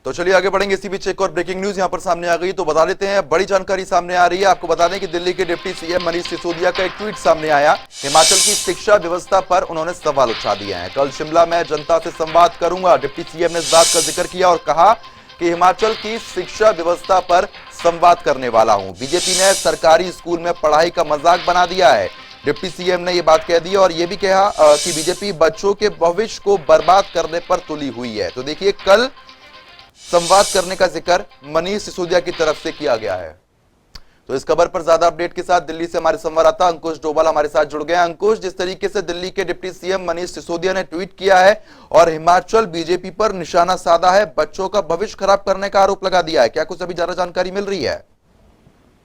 तो चलिए आगे बढ़ेंगे। इसी बीच एक और ब्रेकिंग न्यूज यहां पर सामने आ गई, तो बता देते हैं। बड़ी जानकारी सामने आ रही है। आपको बता दें कि दिल्ली के डिप्टी सीएम मनीष सिसोदिया का एक ट्वीट सामने आया। हिमाचल की शिक्षा व्यवस्था पर उन्होंने सवाल उठा दिए हैं। कल शिमला में जनता से संवाद करूंगा, डिप्टी सीएम ने इस बात का जिक्र किया और कहा कि हिमाचल की शिक्षा व्यवस्था पर संवाद करने वाला हूं। बीजेपी ने सरकारी स्कूल में पढ़ाई का मजाक बना दिया है। डिप्टी सीएम ने यह बात कह दी और यह भी कहा कि बीजेपी बच्चों के भविष्य को बर्बाद करने पर तुली हुई है। तो देखिए, कल संवाद करने का जिक्र मनीष सिसोदिया की तरफ से किया गया है। तो इस खबर पर ज्यादा अपडेट के साथ दिल्ली से हमारे संवाददाता अंकुश डोभाल हमारे साथ जुड़ गए हैं। अंकुश, जिस तरीके से दिल्ली के डिप्टी सीएम मनीष सिसोदिया ने ट्वीट किया है और हिमाचल बीजेपी पर निशाना साधा है, बच्चों का भविष्य खराब करने का आरोप लगा दिया है, क्या कुछ अभी ज्यादा जानकारी मिल रही है?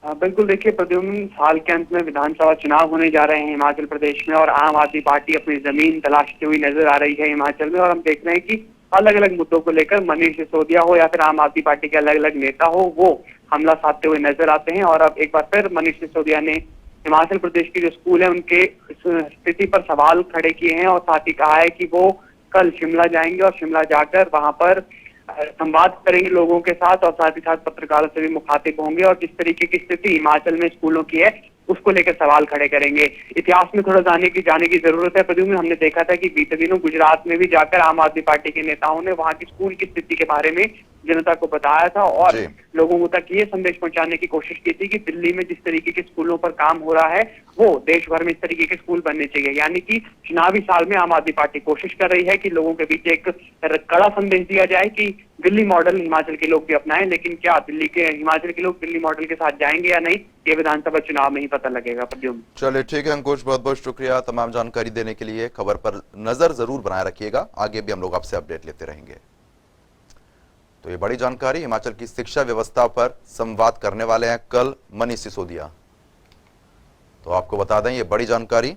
बिल्कुल, देखिए प्रद्युम्न, साल के अंत में विधानसभा चुनाव होने जा रहे हैं हिमाचल प्रदेश में और आम आदमी पार्टी अपनी जमीन तलाशती हुई नजर आ रही है हिमाचल में। और हम देख रहे हैं कि अलग अलग मुद्दों को लेकर मनीष सिसोदिया हो या फिर आम आदमी पार्टी के अलग अलग नेता हो, वो हमला साधते हुए नजर आते हैं। और अब एक बार फिर मनीष सिसोदिया ने हिमाचल प्रदेश के जो स्कूल है उनके स्थिति पर सवाल खड़े किए हैं और साथ ही कहा है कि वो कल शिमला जाएंगे और शिमला जाकर वहां पर संवाद करेंगे लोगों के साथ और साथ ही साथ पत्रकारों से भी मुखातिब होंगे और जिस तरीके की स्थिति हिमाचल में स्कूलों की है उसको लेकर सवाल खड़े करेंगे। इतिहास में थोड़ा जाने की जरूरत है प्रद्युम्न। हमने देखा था कि बीते दिनों गुजरात में भी जाकर आम आदमी पार्टी के नेताओं ने वहां की स्कूल की स्थिति के बारे में जनता को बताया था और लोगों तक ये संदेश पहुंचाने की कोशिश की थी कि दिल्ली में जिस तरीके के स्कूलों पर काम हो रहा है वो देश भर में इस तरीके के स्कूल बनने चाहिए। यानी कि चुनावी साल में आम आदमी पार्टी कोशिश कर रही है कि लोगों के बीच एक कड़ा संदेश दिया जाए कि दिल्ली मॉडल हिमाचल के लोग भी अपनाएं, लेकिन क्या हिमाचल के लोग दिल्ली मॉडल के साथ जाएंगे या नहीं, ये विधानसभा चुनाव में ही पता लगेगा। प्रद्युम्न, चलिए ठीक है अंकुश, बहुत बहुत शुक्रिया तमाम जानकारी देने के लिए। खबर पर नजर जरूर बनाए रखिएगा, आगे भी हम लोग आपसे अपडेट लेते रहेंगे। तो ये बड़ी जानकारी, हिमाचल की शिक्षा व्यवस्था पर संवाद करने वाले हैं कल मनीष सिसोदिया। तो आपको बता दें, ये बड़ी जानकारी